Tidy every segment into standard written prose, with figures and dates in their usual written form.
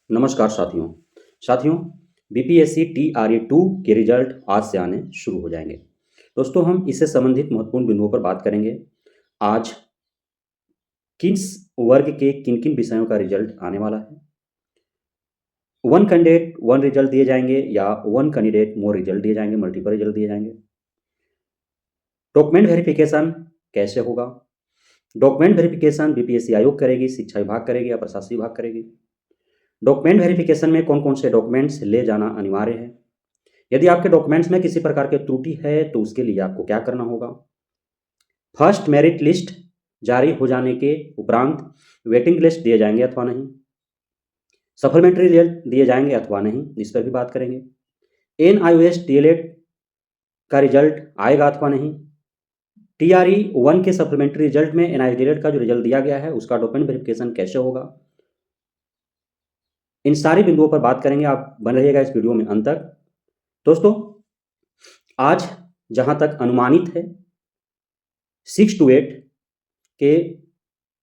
नमस्कार साथियों BPSC TRE 2 के रिजल्ट आज से आने शुरू हो जाएंगे। दोस्तों हम इससे संबंधित महत्वपूर्ण बिंदुओं पर बात करेंगे। आज किस वर्ग के किन किन विषयों का रिजल्ट आने वाला है, वन कैंडिडेट वन रिजल्ट दिए जाएंगे या वन कैंडिडेट मोर रिजल्ट दिए जाएंगे, मल्टीपल रिजल्ट दिए जाएंगे। डॉक्यूमेंट वेरिफिकेशन कैसे होगा। डॉक्यूमेंट वेरिफिकेशन बीपीएससी आयोग करेगी, शिक्षा विभाग करेगी या प्रशासनिक विभाग करेगी। डॉक्यूमेंट वेरिफिकेशन में कौन कौन से डॉक्यूमेंट्स ले जाना अनिवार्य है। यदि आपके डॉक्यूमेंट्स में किसी प्रकार की त्रुटि है तो उसके लिए आपको क्या करना होगा। फर्स्ट मेरिट लिस्ट जारी हो जाने के उपरांत वेटिंग लिस्ट दिए जाएंगे अथवा नहीं, सप्लीमेंट्री रिजल्ट दिए जाएंगे अथवा नहीं, इस पर भी बात करेंगे। NIOS DLED का रिजल्ट आएगा अथवा नहीं। TRE 1 के सप्लीमेंट्री रिजल्ट में NIOS DLED का जो रिजल्ट दिया गया है उसका डॉक्यूमेंट वेरिफिकेशन कैसे होगा। इन सारे बिंदुओं पर बात करेंगे, आप बन रहिएगा इस वीडियो में अंत तक। दोस्तों आज जहां तक अनुमानित है 6 to 8 के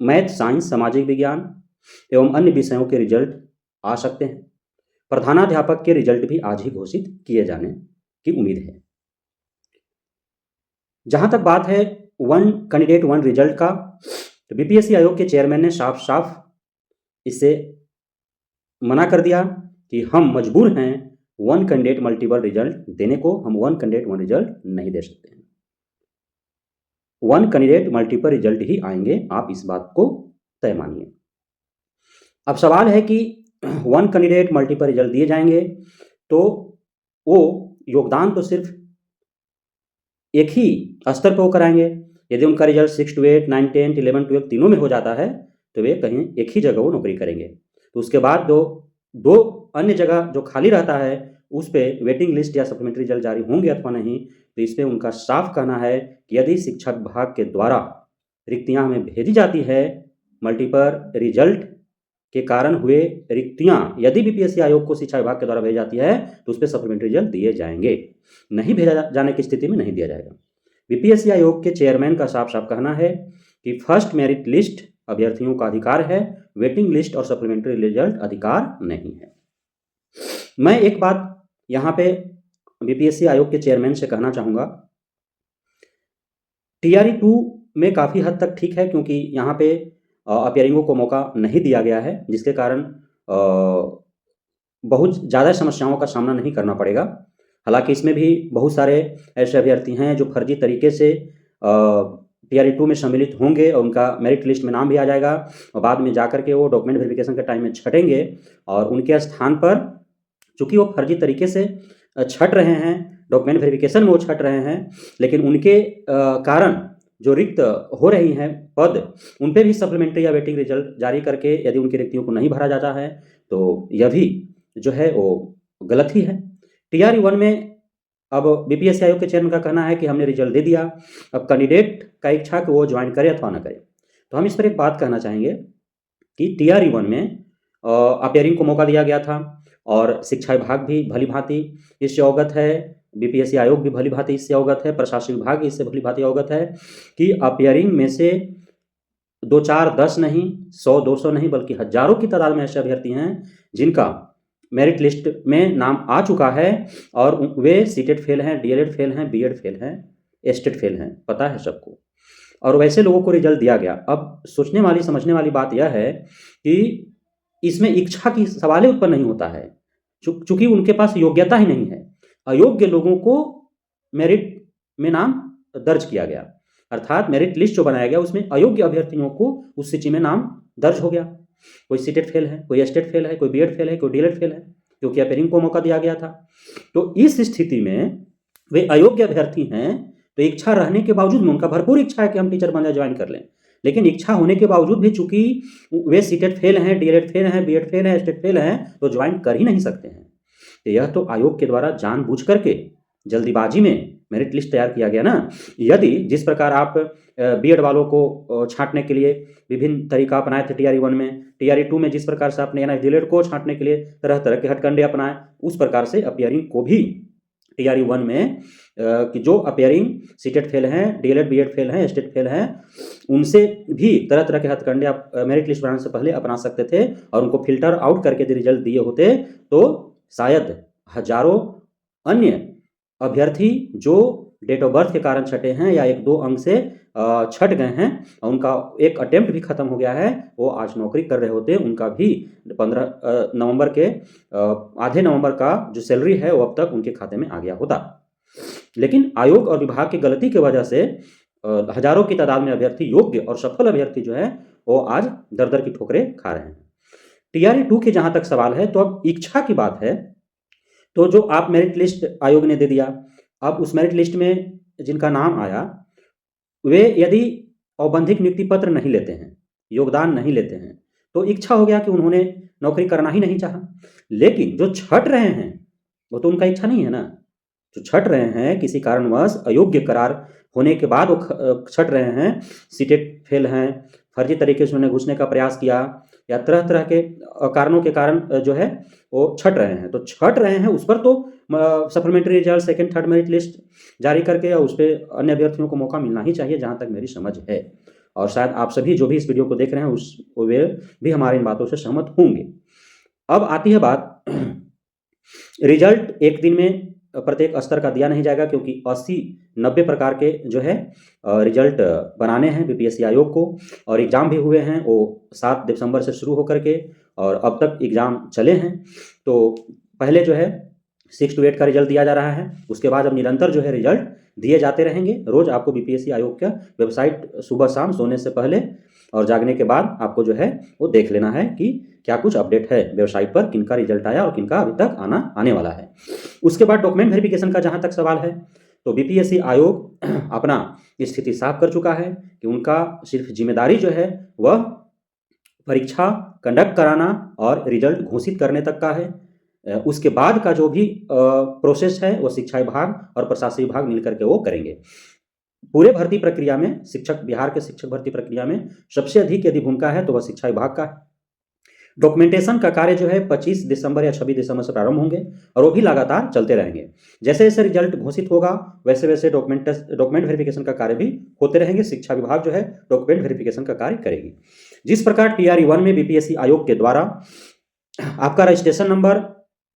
मैथ, साइंस, सामाजिक विज्ञान एवं अन्य विषयों के रिजल्ट आ सकते हैं। प्रधानाध्यापक के रिजल्ट भी आज ही घोषित किए जाने की उम्मीद है। जहां तक बात है वन कैंडिडेट वन रिजल्ट का, तो बीपीएससी आयोग के चेयरमैन ने साफ साफ इससे मना कर दिया कि हम मजबूर हैं वन कैंडिडेट मल्टीपल रिजल्ट देने को, हम वन कैंडिडेट वन रिजल्ट नहीं दे सकते हैं। वन कैंडिडेट मल्टीपल रिजल्ट ही आएंगे, आप इस बात को तय मानिए। अब सवाल है कि वन कैंडिडेट मल्टीपल रिजल्ट दिए जाएंगे तो वो योगदान तो सिर्फ एक ही स्तर पर वो कराएंगे। यदि उनका रिजल्ट 6 to 8, 9, 10, 11, 12 तीनों में हो जाता है तो वे कहीं एक ही जगह वो नौकरी करेंगे। तो उसके बाद दो अन्य जगह जो खाली रहता है उस पर वेटिंग लिस्ट या सप्लीमेंट्री रिजल्ट जारी होंगे अथवा नहीं, तो इसमें उनका साफ कहना है कि यदि शिक्षा विभाग के द्वारा रिक्तियां हमें भेजी जाती है, मल्टीपल रिजल्ट के कारण हुए रिक्तियां यदि बीपीएससी आयोग को शिक्षा विभाग के द्वारा भेजी जाती है तो उस पर सप्लीमेंट्री रिजल्ट दिए जाएंगे, नहीं भेजा जाने की स्थिति में नहीं दिया जाएगा। बीपीएससी आयोग के चेयरमैन का साफ साफ कहना है कि फर्स्ट मेरिट लिस्ट अभ्यर्थियों का अधिकार है, वेटिंग लिस्ट और सप्लीमेंट्री रिजल्ट अधिकार नहीं है। मैं एक बात यहां पे बीपीएससी आयोग के चेयरमैन से कहना चाहूंगा, TRE 2 में काफ़ी हद तक ठीक है क्योंकि यहाँ पे अपियरिंगों को मौका नहीं दिया गया है, जिसके कारण बहुत ज़्यादा समस्याओं का सामना नहीं करना पड़ेगा। हालांकि इसमें भी बहुत सारे ऐसे अभ्यर्थी हैं जो फर्जी तरीके से TRE 2 में सम्मिलित होंगे और उनका मेरिट लिस्ट में नाम भी आ जाएगा और बाद में जाकर के वो डॉक्यूमेंट वेरिफिकेशन के टाइम में छटेंगे और उनके स्थान पर, चूँकि वो फर्जी तरीके से छट रहे हैं, डॉक्यूमेंट वेरिफिकेशन में वो छट रहे हैं, लेकिन उनके कारण जो रिक्त हो रही हैं पद, उन पर भी सप्लीमेंट्री या वेटिंग रिजल्ट जारी करके यदि उनकी रिक्तियों को नहीं भरा जाता है तो यह भी जो है वो गलत ही है। TRE 1 में अब बीपीएससी आयोग के चेयरमैन का कहना है कि हमने रिजल्ट दे दिया, अब कैंडिडेट का इच्छा कि वो ज्वाइन करे अथवा ना करे। तो हम इस पर एक बात कहना चाहेंगे कि TRE 1 में अपियरिंग को मौका दिया गया था और शिक्षा विभाग भी भली भांति इससे अवगत है, बीपीएससी आयोग भी भली भांति इससे अवगत है, प्रशासनिक विभाग इससे भली भांति अवगत है कि अपियरिंग में से 2, 4, 10 नहीं, 100, 200 नहीं, बल्कि हजारों की तादाद में ऐसे अभ्यर्थी हैं जिनका मेरिट लिस्ट में नाम आ चुका है और वे सीटेट फेल हैं, DLED फेल हैं, BEd फेल हैं, एस्टेट फेल हैं, पता है सबको, और वैसे लोगों को रिजल्ट दिया गया। अब सोचने वाली समझने वाली बात यह है कि इसमें इच्छा की सवाल ही उत्पन्न नहीं होता है, चूंकि उनके पास योग्यता ही नहीं है। अयोग्य लोगों को मेरिट में नाम दर्ज किया गया, अर्थात मेरिट लिस्ट जो बनाया गया उसमें अयोग्य अभ्यर्थियों को उस सूची में नाम दर्ज हो गया। कोई सीटेट फेल है, कोई एस्टेट फेल है, कोई BEd फेल है, कोई DLED फेल है, क्योंकि अपियरिंग को मौका दिया गया था। तो इस स्थिति में वे अयोग्य अभ्यर्थी हैं, तो इच्छा रहने के बावजूद में, उनका भरपूर इच्छा है कि हम टीचर बनना ज्वाइन कर लें, लेकिन इच्छा होने के बावजूद भी चूंकि वे सीटेट फेल हैं, DLED फेल हैं, BEd फेल हैं, एस्टेट फेल हैं, तो ज्वाइन कर ही नहीं सकते हैं। तो यह तो आयोग के द्वारा जानबूझ करके जल्दीबाजी में मेरिट लिस्ट तैयार किया गया ना। यदि जिस प्रकार आप BEd वालों को छांटने के लिए विभिन्न तरीका अपनाए थे TRE 1 में, TRE 2 में जिस प्रकार से आपने NIOS DLED को छांटने के लिए तरह तरह के हथकंडे अपनाए, उस प्रकार से अपियरिंग को भी TRE 1 में कि जो अपेयरिंग सीटेट फेल हैं, DLED BEd फेल हैं, स्टेट फेल हैं, उनसे भी तरह तरह के हथकंडे आप मेरिट लिस्ट बनाने से पहले अपना सकते थे और उनको फिल्टर आउट करके यदि रिजल्ट दिए होते तो शायद हजारों अन्य अभ्यर्थी जो डेट ऑफ बर्थ के कारण छटे हैं या 1-2 अंक से छट गए हैं, उनका एक अटेम्प्ट भी खत्म हो गया है, वो आज नौकरी कर रहे होते, उनका भी 15 नवंबर के आधे नवंबर का जो सैलरी है वो अब तक उनके खाते में आ गया होता। लेकिन आयोग और विभाग की गलती की वजह से हजारों की तादाद में अभ्यर्थी, योग्य और सफल अभ्यर्थी जो है वो आज दर दर की ठोकरें खा रहे हैं। TRE 2 के जहां तक सवाल है, तो अब इच्छा की बात है, तो जो आप मेरिट लिस्ट आयोग ने दे दिया, अब उस मेरिट लिस्ट में जिनका नाम आया, वे यदि औबंधिक नियुक्ति पत्र नहीं लेते हैं, योगदान नहीं लेते हैं, तो इच्छा हो गया कि उन्होंने नौकरी करना ही नहीं चाहा। लेकिन जो छट रहे हैं वो तो उनका इच्छा नहीं है ना। जो छट रहे हैं किसी कारणवश अयोग्य करार होने के बाद वो छट रहे हैं, सीटेट फेल हैं, फर्जी तरीके से उन्होंने घुसने का प्रयास किया या तरह तरह के कारणों के कारण जो है वो छट रहे हैं, तो छट रहे हैं उस पर तो supplementary result, second third merit list जारी करके और उस पर अन्य अभ्यर्थियों को मौका मिलना ही चाहिए, जहाँ तक मेरी समझ है। और शायद आप सभी जो भी इस वीडियो को देख रहे हैं वे भी हमारी इन बातों से सहमत होंगे। अब आती है बात, रिजल्ट एक दिन में प्रत्येक स्तर का दिया नहीं जाएगा, क्योंकि 80-90 प्रकार के जो है रिजल्ट बनाने हैं BPSC आयोग को, और एग्ज़ाम भी हुए हैं, वो 7 दिसंबर से शुरू होकर के और अब तक एग्ज़ाम चले हैं। तो पहले जो है 6 to 8 का रिजल्ट दिया जा रहा है, उसके बाद अब निरंतर जो है रिजल्ट दिए जाते रहेंगे। रोज़ आपको BPSC आयोग का वेबसाइट सुबह शाम सोने से पहले और जागने के बाद आपको जो है वो देख लेना है कि क्या कुछ अपडेट है वेबसाइट पर, किनका रिजल्ट आया और किनका अभी तक आने वाला है। उसके बाद डॉक्यूमेंट वेरिफिकेशन का जहाँ तक सवाल है, तो BPSC आयोग अपना स्थिति साफ कर चुका है कि उनका सिर्फ जिम्मेदारी जो है वह परीक्षा कंडक्ट कराना और रिजल्ट घोषित करने तक का है। उसके बाद का जो भी प्रोसेस है वो शिक्षा विभाग और प्रशासन विभाग मिलकर के वो करेंगे। पूरे भर्ती प्रक्रिया में बिहार के शिक्षक भर्ती प्रक्रिया में सबसे अधिक यदि भूमिका है तो वह शिक्षा विभाग का है। डॉक्यूमेंटेशन का कार्य जो है 25 दिसंबर या 26 दिसंबर से प्रारंभ होंगे और वो भी लगातार चलते रहेंगे। जैसे जैसे रिजल्ट घोषित होगा वैसे वैसे डॉक्यूमेंट वेरिफिकेशन का कार्य भी होते रहेंगे। शिक्षा विभाग जो है डॉक्यूमेंट वेरिफिकेशन का कार्य करेगी। जिस प्रकार TRE 1 में BPSC आयोग के द्वारा आपका रजिस्ट्रेशन नंबर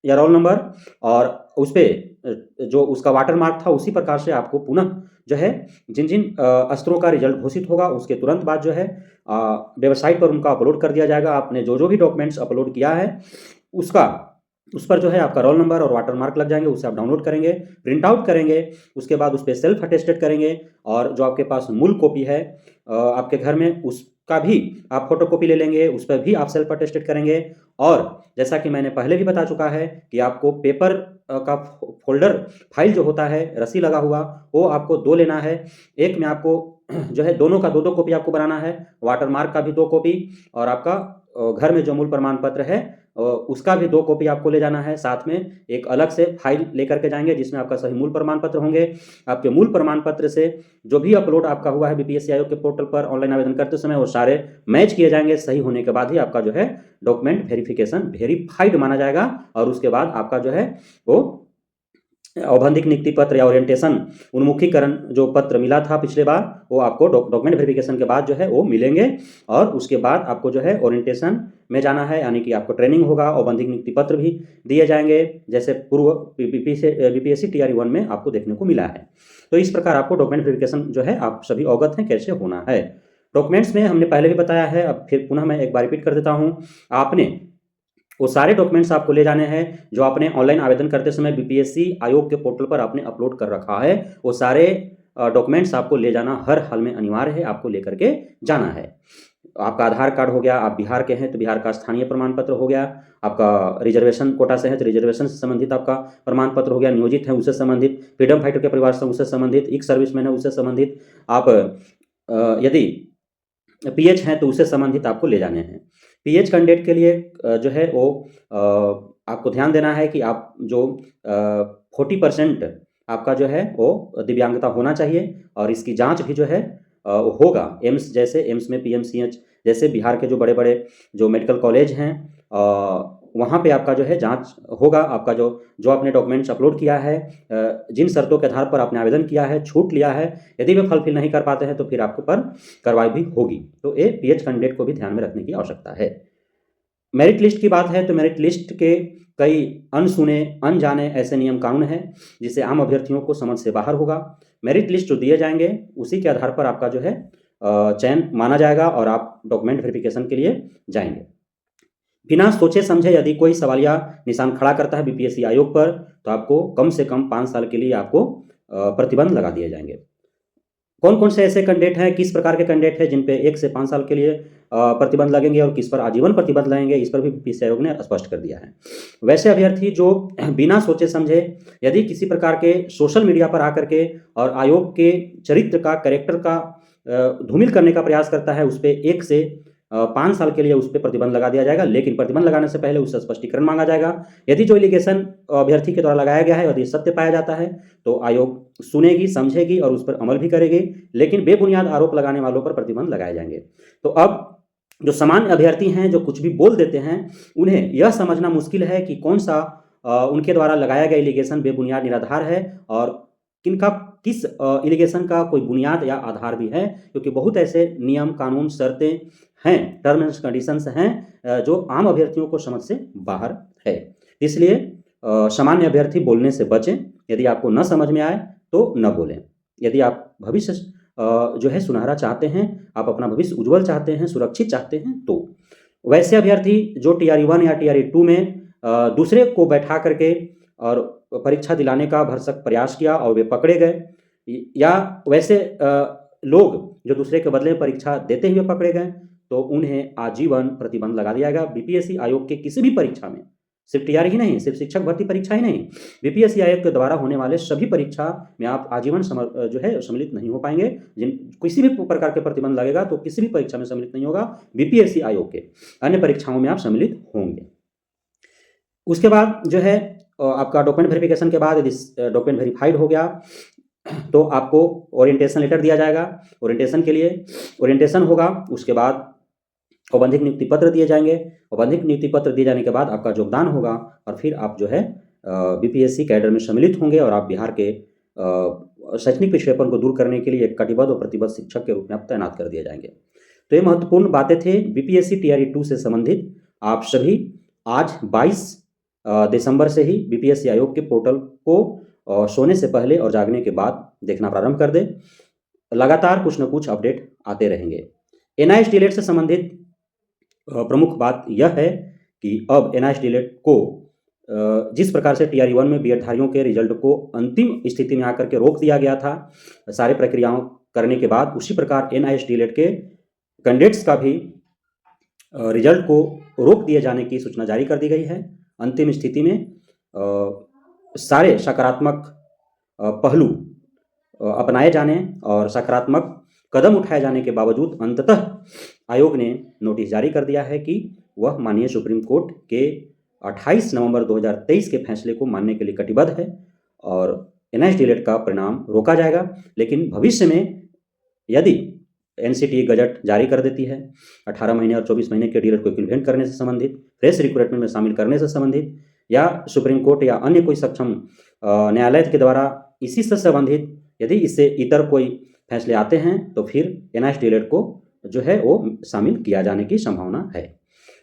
या रोल नंबर और उस पर जो उसका वाटर मार्क था, उसी प्रकार से आपको पुनः जो है जिन जिन अस्त्रों का रिजल्ट घोषित होगा उसके तुरंत बाद जो है वेबसाइट पर उनका अपलोड कर दिया जाएगा। आपने जो जो भी डॉक्यूमेंट्स अपलोड किया है उस पर जो है आपका रोल नंबर और वाटर मार्क लग जाएंगे। उसे आप डाउनलोड करेंगे, प्रिंट आउट करेंगे, उसके बाद उस पर सेल्फ अटेस्टेड करेंगे और जो आपके पास मूल कॉपी है आपके घर में उसका भी आप फोटोकॉपी ले लेंगे, उस पर भी आप सेल्फ अटेस्टेड करेंगे। और जैसा कि मैंने पहले भी बता चुका है कि आपको पेपर का फोल्डर फाइल जो होता है रस्सी लगा हुआ, वो आपको 2 लेना है। एक में आपको जो है दोनों का 2-2 कॉपी आपको बनाना है, वाटर मार्क का भी 2 कॉपी और आपका घर में जो मूल प्रमाण पत्र है उसका भी 2 कॉपी आपको ले जाना है। साथ में एक अलग से फाइल लेकर के जाएंगे जिसमें आपका सही मूल प्रमाण पत्र होंगे। आपके मूल प्रमाण पत्र से जो भी अपलोड आपका हुआ है BPSC आयोग के पोर्टल पर ऑनलाइन आवेदन करते समय वो सारे मैच किए जाएंगे। सही होने के बाद ही आपका जो है डॉक्यूमेंट वेरिफिकेशन वेरीफाइड माना जाएगा और उसके बाद आपका जो है वो औबंधिक नियुक्ति पत्र या ओरिएंटेशन उन्मुखीकरण जो पत्र मिला था पिछले बार, वो आपको डॉक्यूमेंट वेरिफिकेशन के बाद जो है वो मिलेंगे। और उसके बाद आपको जो है ओरिएंटेशन में जाना है, यानी कि आपको ट्रेनिंग होगा, औबंधिक नियुक्ति पत्र भी दिए जाएंगे जैसे पूर्व BPSC TRE 1 में आपको देखने को मिला है। तो इस प्रकार आपको डॉक्यूमेंट वेरिफिकेशन जो है आप सभी अवगत हैं कैसे होना है। डॉक्यूमेंट्स में हमने पहले भी बताया है, अब फिर पुनः मैं एक बार रिपीट कर देता हूँ। आपने वो सारे डॉक्यूमेंट्स आपको ले जाने हैं जो आपने ऑनलाइन आवेदन करते समय BPSC आयोग के पोर्टल पर आपने अपलोड कर रखा है। वो सारे डॉक्यूमेंट्स आपको ले जाना हर हाल में अनिवार्य है, आपको लेकर के जाना है। आपका आधार कार्ड हो गया, आप बिहार के हैं तो बिहार का स्थानीय प्रमाण पत्र हो गया, आपका रिजर्वेशन कोटा से है तो रिजर्वेशन से संबंधित आपका प्रमाण पत्र हो गया, नियोजित है उससे संबंधित, फ्रीडम फाइटर के परिवार से उससे संबंधित, एक सर्विसमैन है उससे संबंधित, आप यदि PH हैं तो उससे संबंधित आपको ले जाने हैं। PH कैंडिडेट के लिए जो है वो आपको ध्यान देना है कि आप जो 40% आपका जो है वो दिव्यांगता होना चाहिए और इसकी जांच भी जो है होगा एम्स में PMCH जैसे बिहार के जो बड़े बड़े जो मेडिकल कॉलेज हैं वहाँ पे आपका जो है जांच होगा, आपका जो आपने डॉक्यूमेंट्स अपलोड किया है, जिन शर्तों के आधार पर आपने आवेदन किया है, छूट लिया है, यदि वे फुलफिल नहीं कर पाते हैं तो फिर आपके पर कार्रवाई भी होगी। तो ये पीएच कैंडिडेट को भी ध्यान में रखने की आवश्यकता है। मेरिट लिस्ट की बात है तो मेरिट लिस्ट के कई अनसुने अनजाने ऐसे नियम कानून हैं जिससे आम अभ्यर्थियों को समझ से बाहर होगा। मेरिट लिस्ट जो दिए जाएंगे उसी के आधार पर आपका जो है चयन माना जाएगा और आप डॉक्यूमेंट वेरिफिकेशन के लिए जाएंगे। बिना सोचे समझे यदि कोई सवालिया निशान खड़ा करता है बीपीएससी आयोग पर तो आपको कम से कम 5 साल के लिए आपको प्रतिबंध लगा दिए जाएंगे। कौन कौन से ऐसे कैंडिडेट हैं, किस प्रकार के कैंडिडेट हैं जिन पे 1 से 5 साल के लिए प्रतिबंध लगेंगे और किस पर आजीवन प्रतिबंध लगेंगे, इस पर भी बीपीएससी आयोग ने स्पष्ट कर दिया है। वैसे अभ्यर्थी जो बिना सोचे समझे यदि किसी प्रकार के सोशल मीडिया पर आकर के और आयोग के चरित्र का, कैरेक्टर का धूमिल करने का प्रयास करता है, उस पर 1 से 5 साल के लिए उस पर प्रतिबंध लगा दिया जाएगा। लेकिन प्रतिबंध लगाने से पहले उससे स्पष्टीकरण मांगा जाएगा। यदि जो एलिगेशन अभ्यर्थी के द्वारा लगाया गया है यदि सत्य पाया जाता है तो आयोग सुनेगी, समझेगी और उस पर अमल भी करेगी। लेकिन बेबुनियाद आरोप लगाने वालों पर प्रतिबंध लगाए जाएंगे। तो अब जो सामान्य अभ्यर्थी हैं जो कुछ भी बोल देते हैं, उन्हें यह समझना मुश्किल है कि कौन सा उनके द्वारा लगाया गया एलिगेशन बेबुनियाद निराधार है और किनका किस एलिगेशन का कोई बुनियाद या आधार भी है, क्योंकि बहुत ऐसे नियम कानून शर्तें हैं, टर्म्स एंड कंडीशंस हैं जो आम अभ्यर्थियों को समझ से बाहर है। इसलिए सामान्य अभ्यर्थी बोलने से बचें। यदि आपको न समझ में आए तो न बोलें। यदि आप भविष्य जो है सुनहरा चाहते हैं, आप अपना भविष्य उज्जवल चाहते हैं, सुरक्षित चाहते हैं, तो वैसे अभ्यर्थी जो TRE 1 या TRE 2 में दूसरे को बैठा करके और परीक्षा दिलाने का भरसक प्रयास किया और वे पकड़े गए, या वैसे लोग जो दूसरे के बदले परीक्षा देते हुए पकड़े गए, तो उन्हें आजीवन प्रतिबंध लगा दिया गया। बीपीएससी आयोग के किसी भी परीक्षा में, सिर्फ TRE ही नहीं, सिर्फ शिक्षक भर्ती परीक्षा ही नहीं, बीपीएससी आयोग के द्वारा होने वाले सभी परीक्षा में आप आजीवन जो है सम्मिलित नहीं हो पाएंगे। किसी भी प्रकार के प्रतिबंध लगेगा तो किसी भी परीक्षा में सम्मिलित नहीं होगा। बीपीएससी आयोग के अन्य परीक्षाओं में आप सम्मिलित होंगे। उसके बाद जो है आपका डॉक्यूमेंट वेरिफिकेशन के बाद यदि डॉक्यूमेंट वेरीफाइड हो गया तो आपको ओरिएंटेशन लेटर दिया जाएगा। ओरिएंटेशन के लिए ओरिएंटेशन होगा, उसके बाद औपबंधिक नियुक्ति पत्र दिए जाएंगे। औपबंधिक नियुक्ति पत्र दिए जाने के बाद आपका योगदान होगा और फिर आप जो है बीपीएससी कैडर में सम्मिलित होंगे और आप बिहार के शैक्षणिक पिछड़ेपन को दूर करने के लिए एक कटिबद्ध और प्रतिबद्ध शिक्षक के रूप में आप तैनात कर दिए जाएंगे। तो ये महत्वपूर्ण बातें थे बीपीएससी TRE 2 से संबंधित। आप सभी आज 22 दिसंबर से ही बीपीएससी आयोग के पोर्टल को सोने से पहले और जागने के बाद देखना प्रारंभ कर दें। लगातार कुछ न कुछ अपडेट आते रहेंगे। NIST DELED से संबंधित प्रमुख बात यह है कि अब NIST DELED को जिस प्रकार से TRE 1 में बीएडधारियों के रिजल्ट को अंतिम स्थिति में आकर के रोक दिया गया था सारे प्रक्रियाओं करने के बाद, उसी प्रकार NIST DELED के कैंडिडेट्स का भी रिजल्ट को रोक दिए जाने की सूचना जारी कर दी गई है। अंतिम स्थिति में सारे सकारात्मक पहलू अपनाए जाने और सकारात्मक कदम उठाए जाने के बावजूद अंततः आयोग ने नोटिस जारी कर दिया है कि वह माननीय सुप्रीम कोर्ट के 28 नवंबर 2023 के फैसले को मानने के लिए कटिबद्ध है और NIST DELED का परिणाम रोका जाएगा। लेकिन भविष्य में यदि NCTA गजट जारी कर देती है 18 महीने और 24 महीने के DELED को इक्विवेलेंट करने से संबंधित, फ्रेश रिक्रूटमेंट में शामिल करने से संबंधित, या सुप्रीम कोर्ट या अन्य कोई सक्षम न्यायालय के द्वारा इसी से संबंधित यदि इससे इतर कोई फैसले आते हैं तो फिर NIST DELED को जो है वो शामिल किया जाने की संभावना है।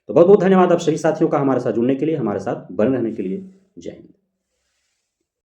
तो बहुत बहुत धन्यवाद आप सभी साथियों का हमारे साथ जुड़ने के लिए, हमारे साथ बने रहने के लिए। जय हिंद।